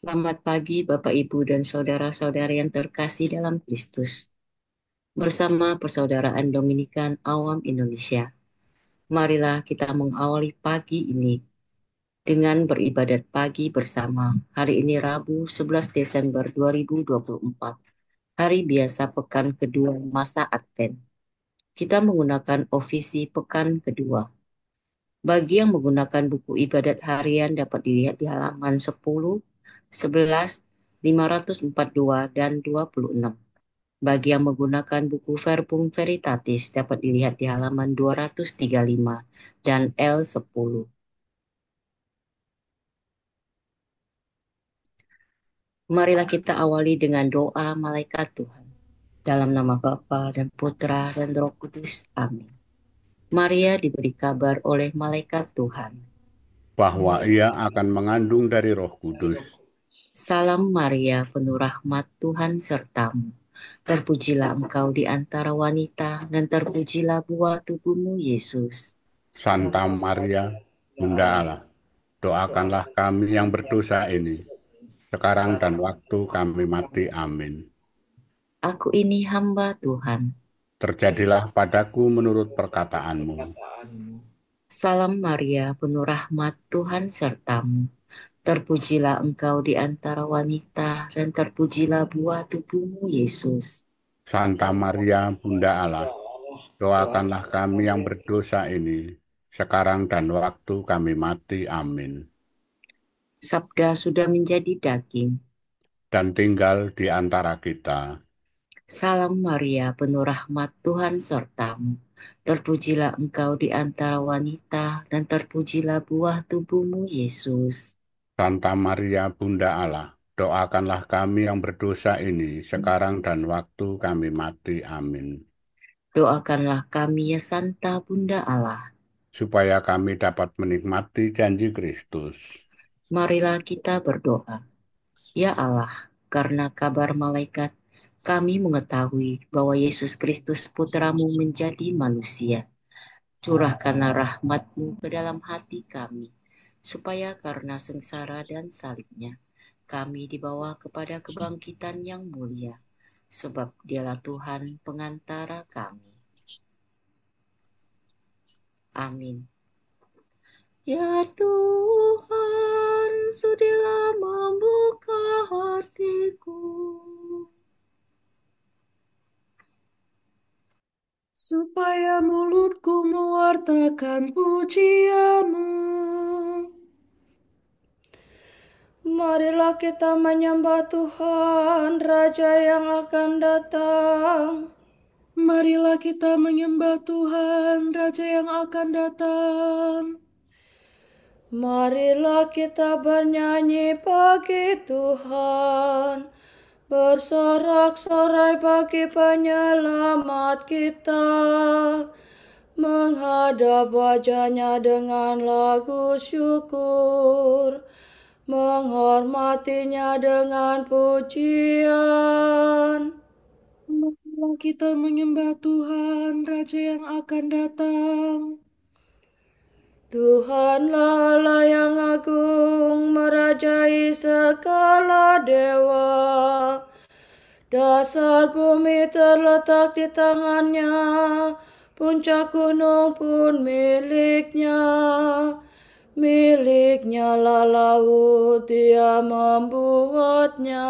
Selamat pagi Bapak Ibu dan saudara-saudari yang terkasih dalam Kristus. Bersama Persaudaraan Dominikan Awam Indonesia, marilah kita mengawali pagi ini dengan beribadat pagi bersama. Hari ini Rabu 11 Desember 2024, hari biasa pekan kedua masa Advent. Kita menggunakan ofisi pekan kedua. Bagi yang menggunakan buku ibadat harian dapat dilihat di halaman 10, 11, 542, dan 26. Bagi yang menggunakan buku Verbum Veritatis dapat dilihat di halaman 235 dan L10. Marilah kita awali dengan doa malaikat Tuhan. Dalam nama Bapa dan Putra dan Roh Kudus. Amin. Maria diberi kabar oleh malaikat Tuhan. Bahwa ia akan mengandung dari Roh Kudus. Salam Maria, penuh rahmat Tuhan sertamu. Terpujilah engkau di antara wanita, dan terpujilah buah tubuhmu, Yesus. Santa Maria, Bunda Allah, doakanlah kami yang berdosa ini, sekarang dan waktu kami mati. Amin. Aku ini hamba Tuhan. Terjadilah padaku menurut perkataanmu. Salam Maria, penuh rahmat Tuhan sertamu. Terpujilah engkau di antara wanita, dan terpujilah buah tubuhmu, Yesus. Santa Maria, Bunda Allah, doakanlah kami yang berdosa ini, sekarang dan waktu kami mati. Amin. Sabda sudah menjadi daging. Dan tinggal di antara kita. Salam Maria, penuh rahmat Tuhan sertamu. Terpujilah engkau di antara wanita, dan terpujilah buah tubuhmu, Yesus. Santa Maria, Bunda Allah, doakanlah kami yang berdosa ini, sekarang dan waktu kami mati. Amin. Doakanlah kami ya Santa Bunda Allah. Supaya kami dapat menikmati janji Kristus. Marilah kita berdoa. Ya Allah, karena kabar malaikat, kami mengetahui bahwa Yesus Kristus Putramu menjadi manusia. Curahkanlah rahmat-Mu ke dalam hati kami, supaya karena sengsara dan salibnya, kami dibawa kepada kebangkitan yang mulia, sebab Dialah Tuhan pengantara kami. Amin. Ya Tuhan, sudilah membuka hatiku, supaya mulutku mewartakan pujianmu. Marilah kita menyembah Tuhan, Raja yang akan datang. Marilah kita menyembah Tuhan, Raja yang akan datang. Marilah kita bernyanyi bagi Tuhan, bersorak-sorai bagi penyelamat kita, menghadap wajahnya dengan lagu syukur, menghormatinya dengan pujian. Marilah kita menyembah Tuhan, Raja yang akan datang. Tuhanlah Allah yang agung, merajai segala dewa. Dasar bumi terletak di tangannya, puncak gunung pun miliknya. Miliknya lah laut, dia membuatnya.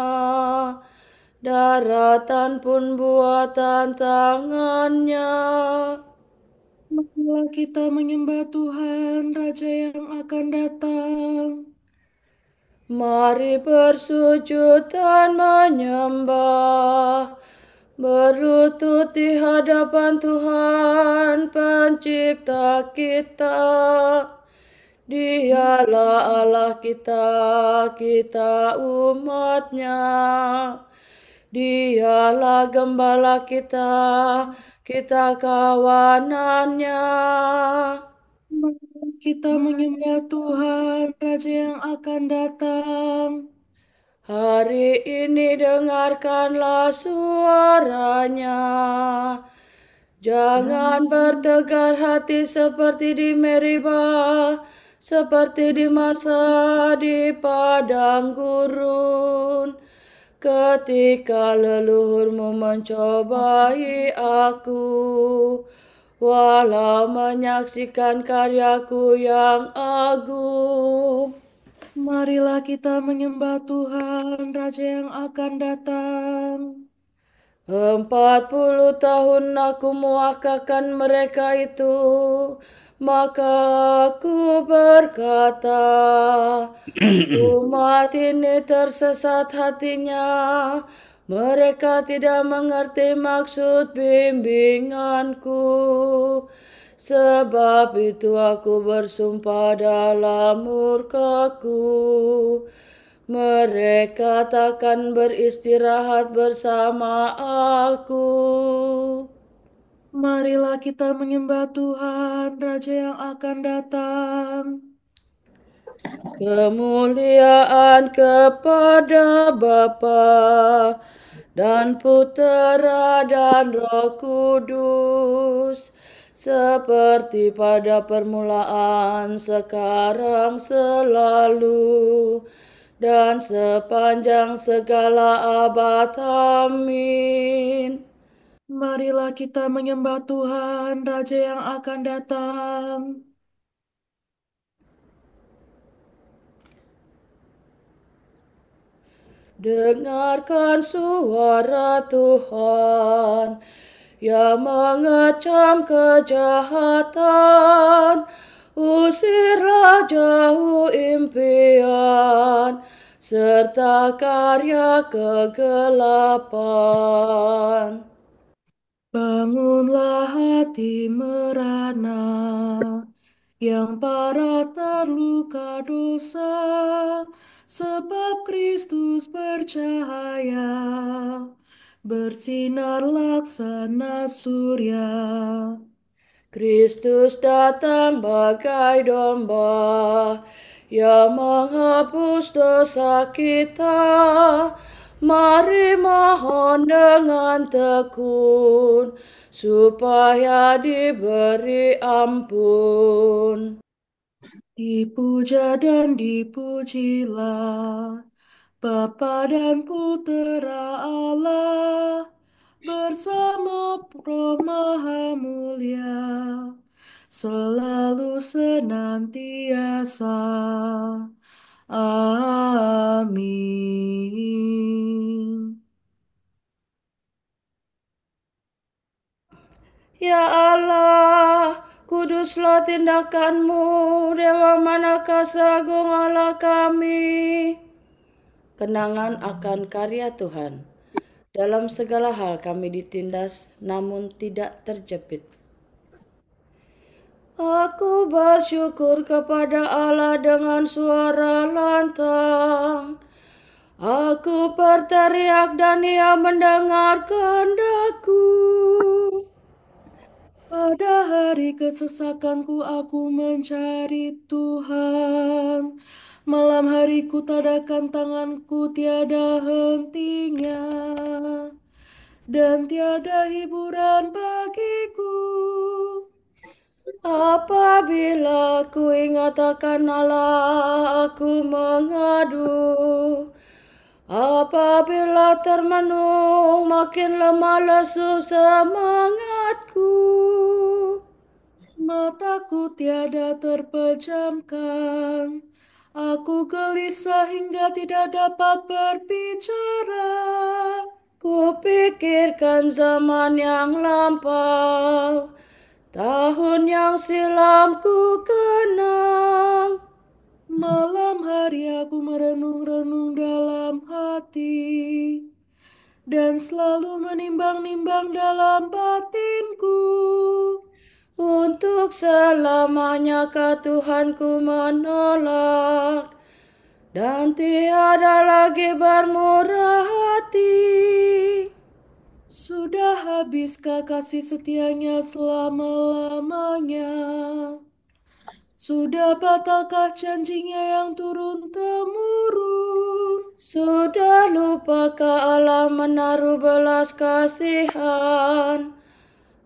Daratan pun buatan tangannya. Marilah kita menyembah Tuhan, Raja yang akan datang. Mari bersujud dan menyembah, berlutut di hadapan Tuhan, Pencipta kita. Dialah Allah kita, kita umatnya. Dialah gembala kita, kita kawanannya. Mari kita menyembah Tuhan, Raja yang akan datang. Hari ini dengarkanlah suaranya. Jangan bertegar hati seperti di Meribah, seperti di masa di padang gurun, ketika leluhurmu mencobai aku, walau menyaksikan karyaku yang agung. Marilah kita menyembah Tuhan, Raja yang akan datang. 40 tahun aku mewakilkan mereka itu, maka aku berkata, umat ini tersesat hatinya, mereka tidak mengerti maksud bimbinganku. Sebab itu aku bersumpah dalam murkaku, mereka takkan beristirahat bersama aku. Marilah kita menyembah Tuhan, Raja yang akan datang. Kemuliaan kepada Bapa dan Putera dan Roh Kudus, seperti pada permulaan, sekarang, selalu, dan sepanjang segala abad. Amin. Marilah kita menyembah Tuhan, Raja yang akan datang. Dengarkan suara Tuhan yang mengecam kejahatan. Usirlah jauh impian serta karya kegelapan. Bangunlah hati merana yang parah terluka dosa, sebab Kristus bercahaya, bersinar laksana surya. Kristus datang bagai domba yang menghapus dosa kita. Mari mohon dengan tekun supaya diberi ampun. Dipuja dan dipujilah Bapa dan Putera Allah bersama Roh Maha Mulia, selalu senantiasa. Amin. Ya Allah, kuduslah tindakanmu, Dewa manakah agung Allah kami. Kenangan akan karya Tuhan. Dalam segala hal kami ditindas, namun tidak terjepit. Aku bersyukur kepada Allah dengan suara lantang. Aku berteriak dan Ia mendengar kehendakku. Pada hari kesesakanku aku mencari Tuhan. Malam hariku tadakan tanganku tiada hentinya, dan tiada hiburan bagiku. Apabila ku ingat akan Allah, aku mengadu. Apabila termenung, makin lemah lesu semangatku. Mataku tiada terpejamkan. Aku gelisah hingga tidak dapat berbicara. Kupikirkan zaman yang lampau, tahun yang silam ku kenang. Malam hari aku merenung-renung dalam hati, dan selalu menimbang-nimbang dalam batinku. Untuk selamanyakah Tuhanku menolak, dan tiada lagi bermurah hati? Sudah habiskah kasih setianya selama-lamanya? Sudah batalkah janjinya yang turun-temurun? Sudah lupakah Allah menaruh belas kasihan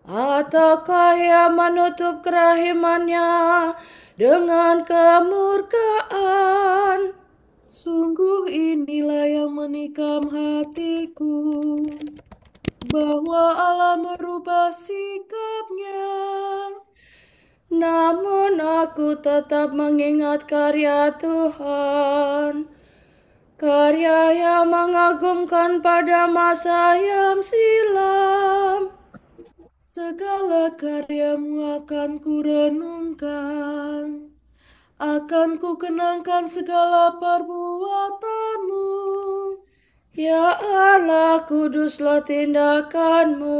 Ataukah ia menutup kerahimannya dengan kemurkaan? Sungguh inilah yang menikam hatiku, bahwa Allah merubah sikapnya. Namun aku tetap mengingat karya Tuhan, karya yang mengagumkan pada masa yang silam. Segala karyamu akan kurenungkan, akan kukenangkan segala perbuatanmu. Ya Allah, kuduslah tindakanmu.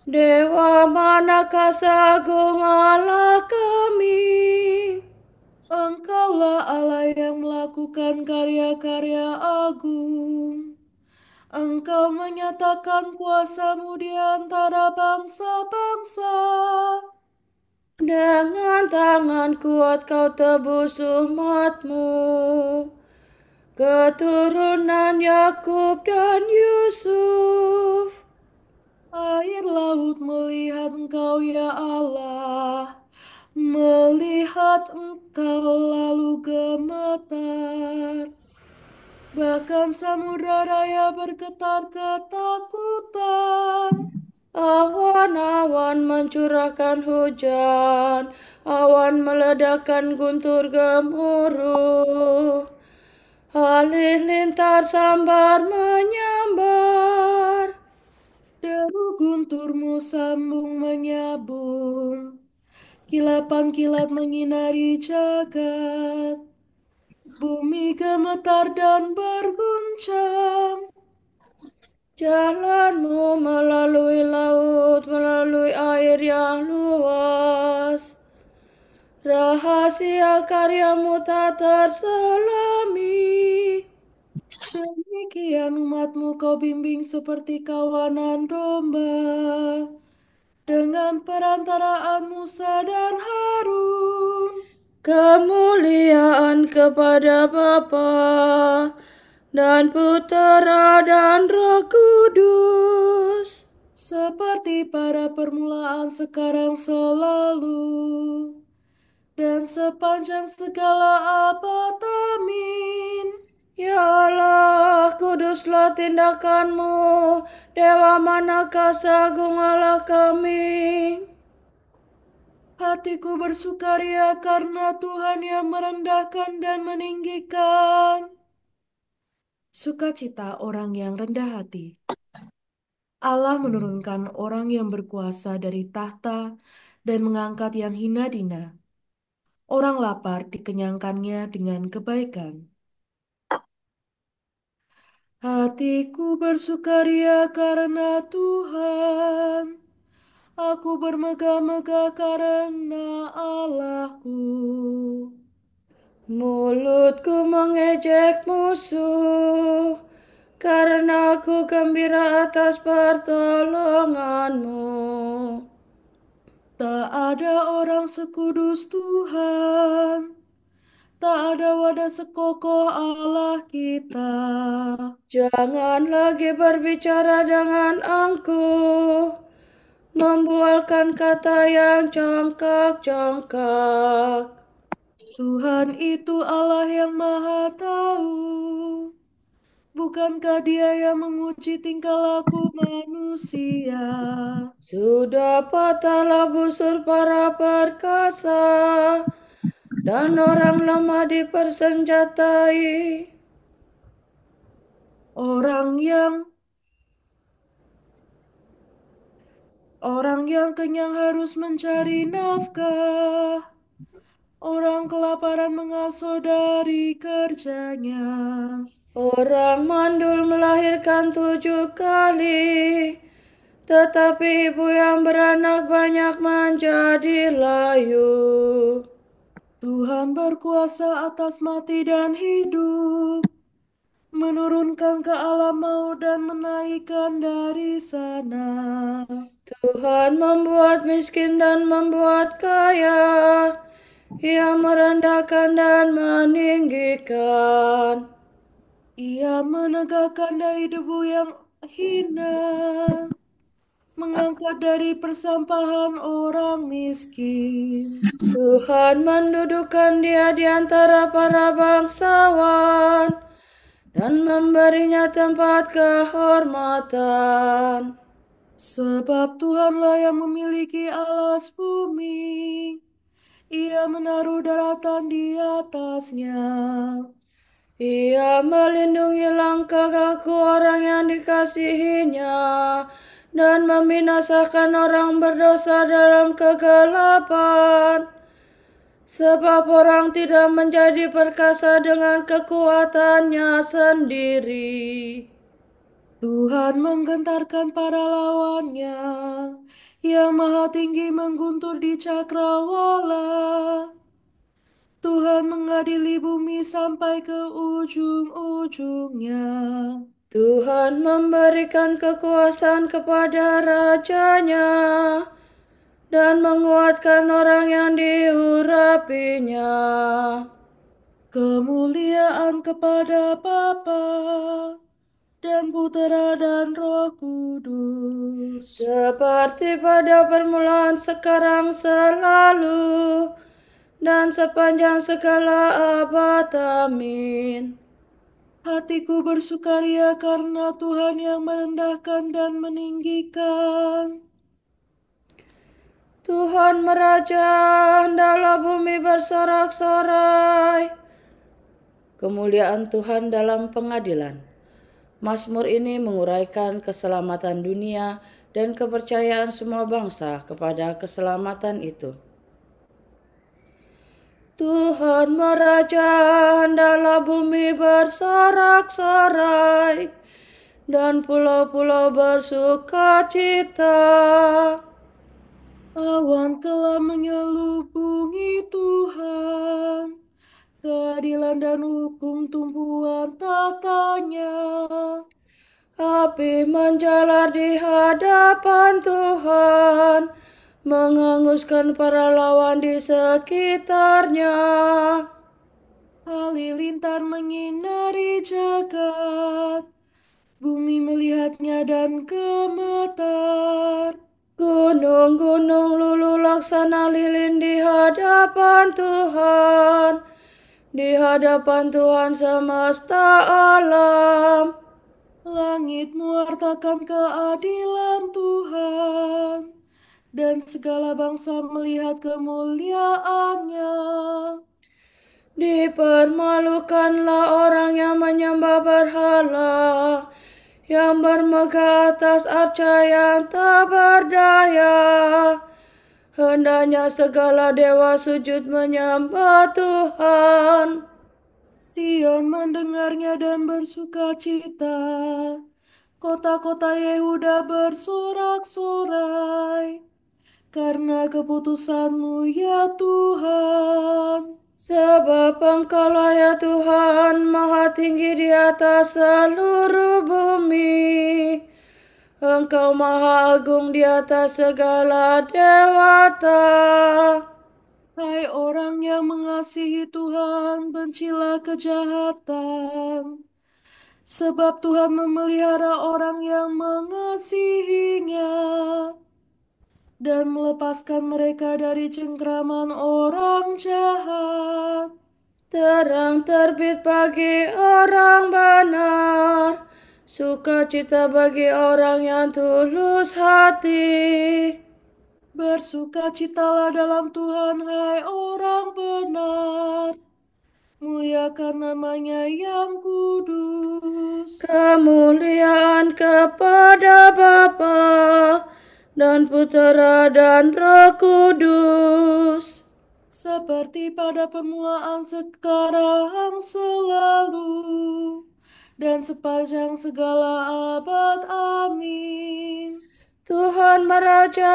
Dewa manakah seagung Allah kami? Engkaulah Allah yang melakukan karya-karya agung. Engkau menyatakan kuasamu di antara bangsa-bangsa. Dengan tangan kuat kau tebus umatmu, keturunan Yakub dan Yusuf. Air laut melihat engkau ya Allah, melihat engkau lalu gemetar. Bahkan samudra raya bergetar ketakutan. Awan-awan mencurahkan hujan, awan meledakkan guntur gemuruh. Halilintar sambar menyambar. Deru gunturmu sambung menyabung, kilapan kilat menyinari jagat. Bumi gemetar dan berguncang. Jalanmu melalui laut, melalui air yang luas. Rahasia karyamu tak terselami. Demikian umatmu kau bimbing seperti kawanan domba, dengan perantaraan Musa dan Harun. Kemuliaan kepada Bapa dan Putera dan Roh Kudus, seperti pada permulaan, sekarang, selalu, dan sepanjang segala abad. Amin. Ya Allah, kuduslah tindakanmu, Dewa manakah seagung Allah kami. Hatiku bersukaria karena Tuhan yang merendahkan dan meninggikan. Sukacita orang yang rendah hati. Allah menurunkan orang yang berkuasa dari tahta dan mengangkat yang hina dina. Orang lapar dikenyangkannya dengan kebaikan. Hatiku bersukaria karena Tuhan. Aku bermegah-megah karena Allahku. Mulutku mengejek musuh, karena aku gembira atas pertolonganmu. Tak ada orang sekudus Tuhan, tak ada wadah sekokoh Allah kita. Jangan lagi berbicara dengan angkuh, membualkan kata yang congkak-congkak. Tuhan itu Allah yang Maha Tahu. Bukankah Dia yang menguji tingkah laku manusia? Sudah patahlah busur para perkasa, dan orang lemah dipersenjatai. Orang yang kenyang harus mencari nafkah. Orang kelaparan mengaso dari kerjanya. Orang mandul melahirkan 7 kali, tetapi ibu yang beranak banyak menjadi layu. Tuhan berkuasa atas mati dan hidup, menurunkan ke alam maut dan menaikkan dari sana. Tuhan membuat miskin dan membuat kaya, Ia merendahkan dan meninggikan. Ia menegakkan dari debu yang hina. mengangkat dari persampahan orang miskin. Tuhan mendudukkan dia di antara para bangsawan dan memberinya tempat kehormatan. Sebab Tuhanlah yang memiliki alas bumi. Ia menaruh daratan di atasnya. Ia melindungi langkah laku orang yang dikasihinya dan membinasakan orang berdosa dalam kegelapan. Sebab orang tidak menjadi perkasa dengan kekuatannya sendiri. Tuhan menggentarkan para lawannya. Yang maha tinggi mengguntur di cakrawala. Tuhan mengadili bumi sampai ke ujung-ujungnya. Tuhan memberikan kekuasaan kepada rajanya dan menguatkan orang yang diurapinya. Kemuliaan kepada Bapa dan Putera dan Roh Kudus. Seperti pada permulaan, sekarang, selalu, dan sepanjang segala abad. Amin. Hatiku bersukaria karena Tuhan yang merendahkan dan meninggikan. Tuhan meraja, hendaklah bumi bersorak-sorai. Kemuliaan Tuhan dalam pengadilan. Mazmur ini menguraikan keselamatan dunia dan kepercayaan semua bangsa kepada keselamatan itu. Tuhan meraja, hendaklah bumi bersorak-sorai dan pulau-pulau bersukacita. Awan telah menyelubungi Tuhan. Keadilan dan hukum tumpuan tatanya. Api menjalar di hadapan Tuhan, menghanguskan para lawan di sekitarnya. Halilintar menyinari jagat. Bumi melihatnya dan gemetar. Gunung-gunung lulu laksana lilin di hadapan Tuhan, di hadapan Tuhan semesta alam. Langit mewartakan keadilan Tuhan, dan segala bangsa melihat kemuliaannya. Dipermalukanlah orang yang menyembah berhala, yang bermegah atas arca yang tak berdaya. Hendaknya segala dewa sujud menyembah Tuhan. Sion mendengarnya dan bersukacita. Kota-kota Yehuda bersorak-sorai karena keputusan-Mu ya Tuhan. Sebab Engkaulah ya Tuhan, maha tinggi di atas seluruh bumi. Engkau maha agung di atas segala dewata. Hai orang yang mengasihi Tuhan, bencilah kejahatan. Sebab Tuhan memelihara orang yang mengasihinya dan melepaskan mereka dari cengkraman orang jahat. Terang terbit bagi orang benar, sukacita bagi orang yang tulus hati. Bersukacitalah dalam Tuhan, hai orang benar. Muliakan namanya yang kudus. Kemuliaan kepada Bapa dan Putera dan Roh Kudus. Seperti pada permulaan, sekarang, selalu, dan sepanjang segala abad. Amin. Tuhan meraja,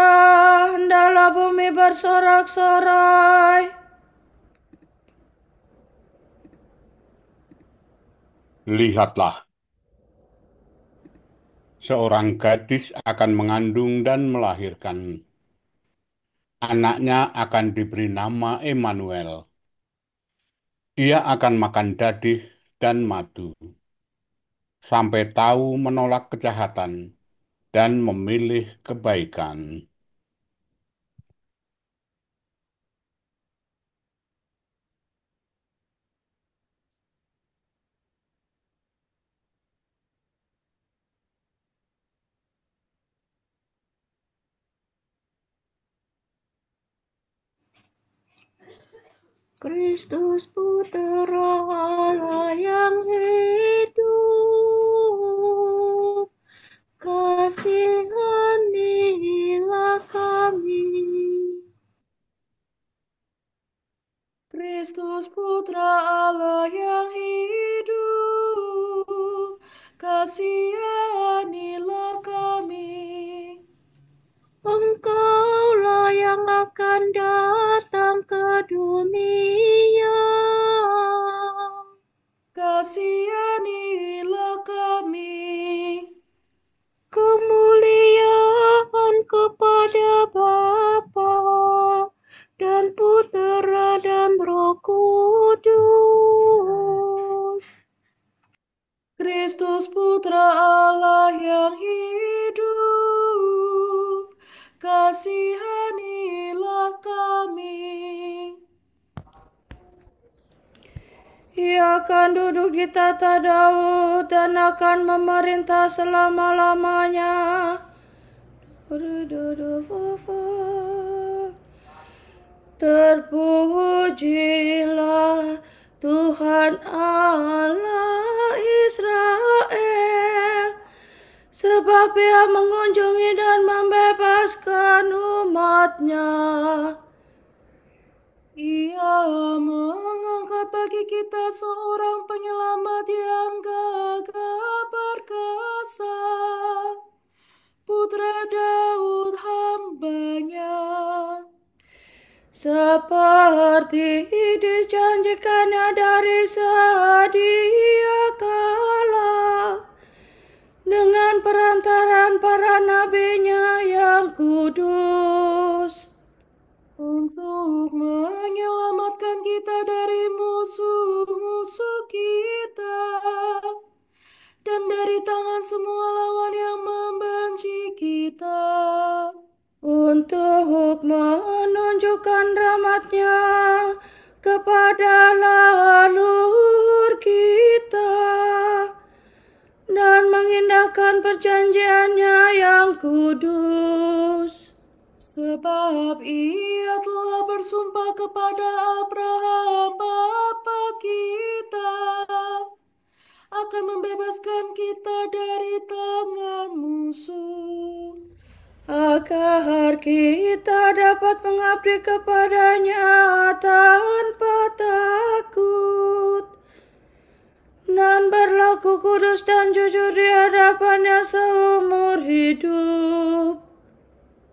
hendaklah bumi bersorak-sorai. Lihatlah, seorang gadis akan mengandung dan melahirkan. Anaknya akan diberi nama Immanuel. Ia akan makan dadih dan madu, sampai tahu menolak kejahatan dan memilih kebaikan. Kristus Putera Allah yang hidup, kasihanilah kami. Kristus Putra Allah yang hidup, kasihanilah kami. Engkaulah yang akan datang ke dunia. Kasihanilah kami. Kemuliaan kepada Bapa dan Putera dan Roh Kudus. Kristus Putra Allah yang hidup, kasihanilah kami. Ia akan duduk di tata Daud dan akan memerintah selama-lamanya. Terpujilah Tuhan Allah Israel, sebab Ia mengunjungi dan membebaskan umat-Nya. Ia mengangkat bagi kita seorang penyelamat yang gagah perkasa, Putra Daud hamba-Nya. Seperti dijanjikannya dari sedia kala, dengan perantaraan para nabi-Nya yang kudus, untuk menyelamatkan kita dari musuh-musuh kita dan dari tangan semua lawan yang membenci kita, untuk menunjukkan rahmat-Nya kepada leluhur kita dan mengindahkan perjanjian-Nya yang kudus. sebab Ia telah bersumpah kepada Abraham bapa kita akan membebaskan kita dari tangan musuh, agar kita dapat mengabdi kepada-Nya tanpa takut dan berlaku kudus dan jujur di hadapan-Nya seumur hidup.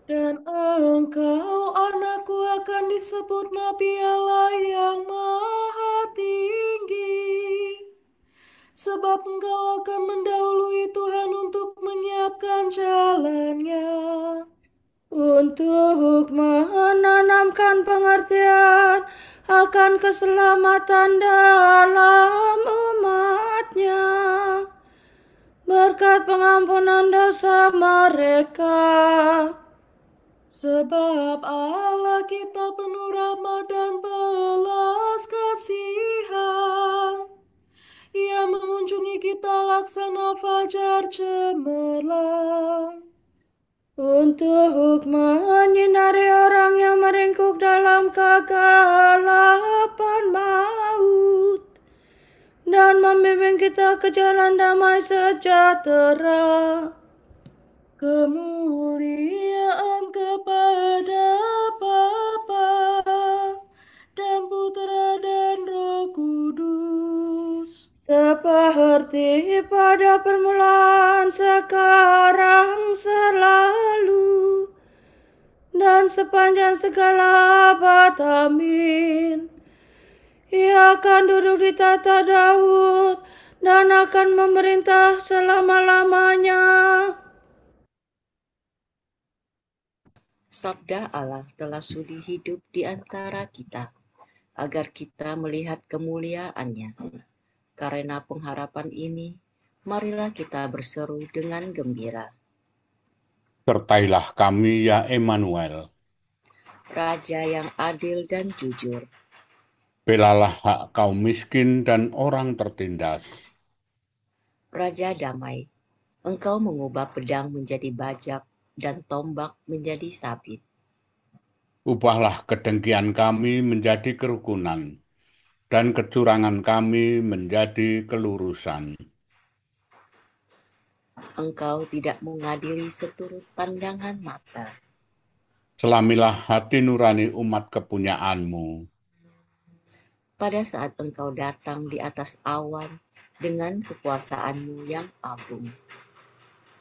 dan engkau anakku akan disebut Nabi Allah yang Maha Tinggi, sebab engkau akan mendahului Tuhan untuk menyiapkan jalannya, Untuk menanamkan pengertian akan keselamatan dalam umat-Nya, berkat pengampunan dosa mereka. sebab Allah kita penuh rahmat dan belas kasihan. Ia mengunjungi kita laksana fajar cemerlang, Untuk menyinari orang yang meringkuk dalam kegelapan maut dan membimbing kita ke jalan damai sejahtera. kemuliaan kepada Bapa dan Putra dan Roh Kudus, Seperti pada permulaan, sekarang, selalu, dan sepanjang segala abad. Amin. Ia akan duduk di tata Daud dan akan memerintah selama-lamanya. Sabda Allah telah sudi hidup di antara kita, agar kita melihat kemuliaan-Nya. Karena pengharapan ini, marilah kita berseru dengan gembira. Sertailah kami ya Emmanuel. Raja yang adil dan jujur. Belalah hak kaum miskin dan orang tertindas. Raja damai, Engkau mengubah pedang menjadi bajak dan tombak menjadi sabit. Ubahlah kedengkian kami menjadi kerukunan, dan kecurangan kami menjadi kelurusan. Engkau tidak mengadili seturut pandangan mata. Selamilah hati nurani umat kepunyaanmu. Pada saat Engkau datang di atas awan dengan kekuasaanmu yang agung.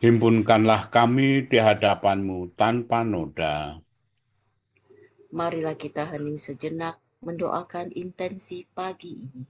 Himpunkanlah kami di hadapanmu tanpa noda. Marilah kita hening sejenak mendoakan intensi pagi ini.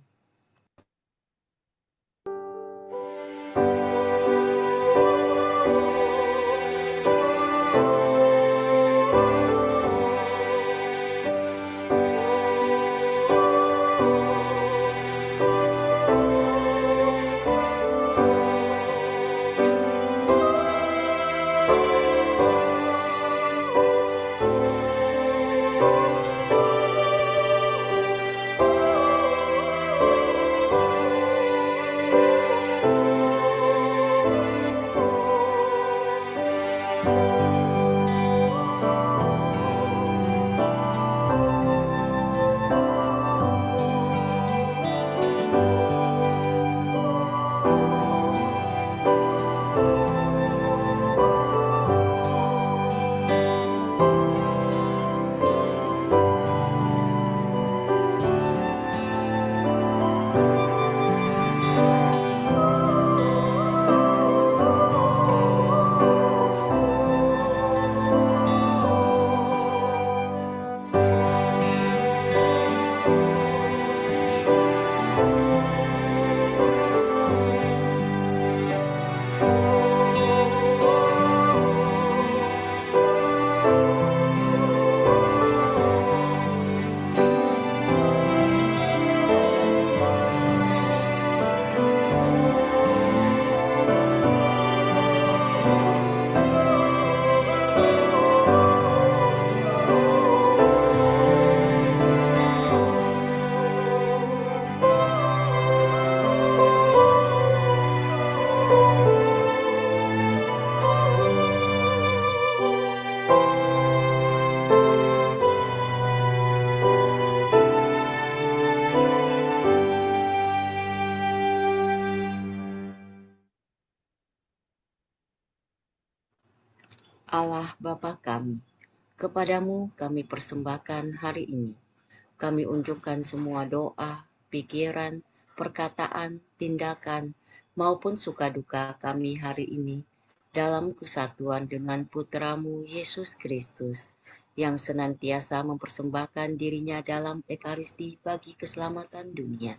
Allah Bapa kami, kepadamu kami persembahkan hari ini. Kami unjukkan semua doa, pikiran, perkataan, tindakan, maupun suka duka kami hari ini dalam kesatuan dengan Putramu Yesus Kristus yang senantiasa mempersembahkan dirinya dalam Ekaristi bagi keselamatan dunia.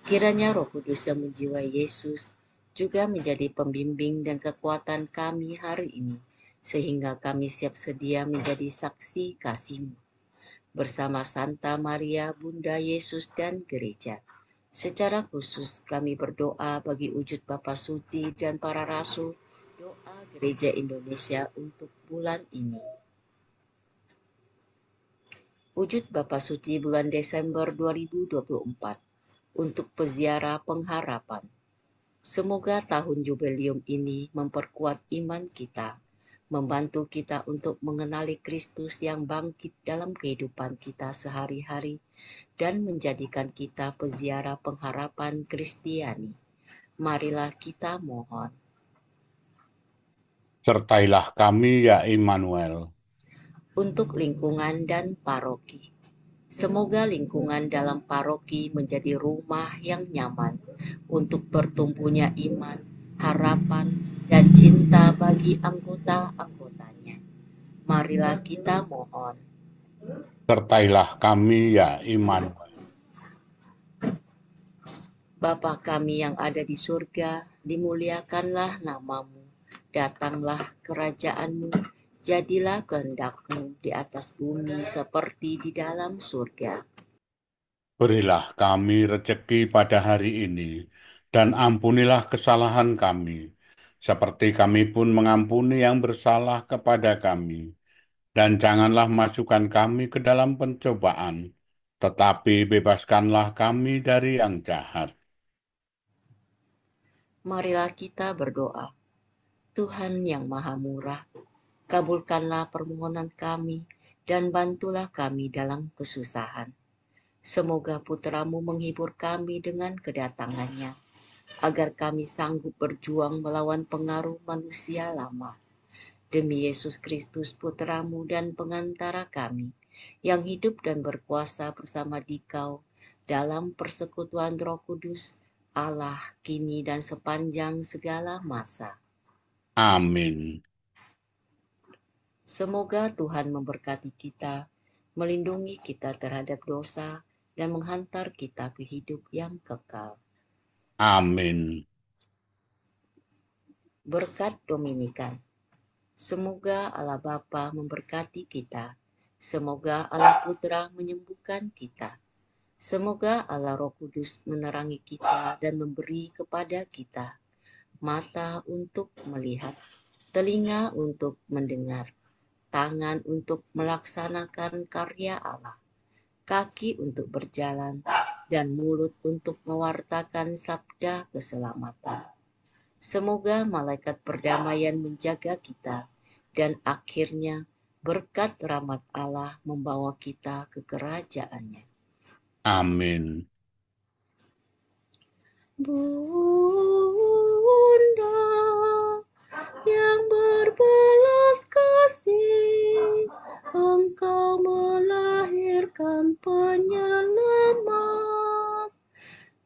Kiranya Roh Kudus yang menjiwai Yesus juga menjadi pembimbing dan kekuatan kami hari ini, sehingga kami siap sedia menjadi saksi kasih-Mu bersama Santa Maria, Bunda Yesus dan Gereja. Secara khusus kami berdoa bagi wujud Bapa Suci dan para rasul, doa Gereja Indonesia untuk bulan ini. Wujud Bapa Suci bulan Desember 2024 untuk peziarah pengharapan. Semoga tahun jubileum ini memperkuat iman kita, membantu kita untuk mengenali Kristus yang bangkit dalam kehidupan kita sehari-hari, dan menjadikan kita peziarah pengharapan Kristiani. Marilah kita mohon. Sertailah kami ya Immanuel. Untuk lingkungan dan paroki. Semoga lingkungan dalam paroki menjadi rumah yang nyaman untuk bertumbuhnya iman, harapan, dan cinta bagi anggota-anggotanya. Marilah kita mohon. Sertailah kami ya Immanuel. Bapa kami yang ada di surga, dimuliakanlah namamu. Datanglah kerajaanmu, jadilah kehendak-Mu di atas bumi seperti di dalam surga. Berilah kami rejeki pada hari ini, dan ampunilah kesalahan kami, seperti kami pun mengampuni yang bersalah kepada kami. Dan janganlah masukkan kami ke dalam pencobaan, tetapi bebaskanlah kami dari yang jahat. Marilah kita berdoa. Tuhan yang Maha Murah, kabulkanlah permohonan kami dan bantulah kami dalam kesusahan. Semoga putra-Mu menghibur kami dengan kedatangannya, agar kami sanggup berjuang melawan pengaruh manusia lama. Demi Yesus Kristus putra-Mu dan pengantara kami, yang hidup dan berkuasa bersama Dikau dalam persekutuan Roh Kudus, Allah kini dan sepanjang segala masa. Amin. Semoga Tuhan memberkati kita, melindungi kita terhadap dosa, dan menghantar kita ke hidup yang kekal. Amin. Berkat Dominikan. Semoga Allah Bapa memberkati kita. Semoga Allah Putra menyembuhkan kita. Semoga Allah Roh Kudus menerangi kita dan memberi kepada kita mata untuk melihat, telinga untuk mendengar, tangan untuk melaksanakan karya Allah, kaki untuk berjalan, dan mulut untuk mewartakan sabda keselamatan. Semoga malaikat perdamaian menjaga kita, dan akhirnya berkat rahmat Allah membawa kita ke kerajaan-Nya. Amin. Bunda yang berbelas kasih, Engkau melahirkan penyelamat,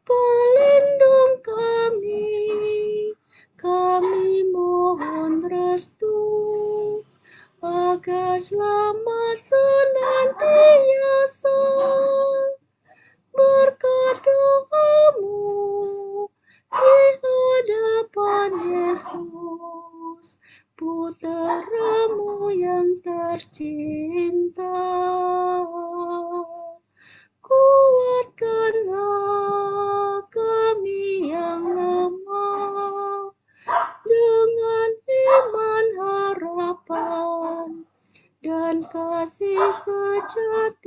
pelindung kami mohon restu, agar selamat senantiasa. Berkat doa-Mu di hadapan Yesus, Putra-Mu yang tercinta. Kuatkanlah kami yang lemah dengan iman, harapan, dan kasih sejati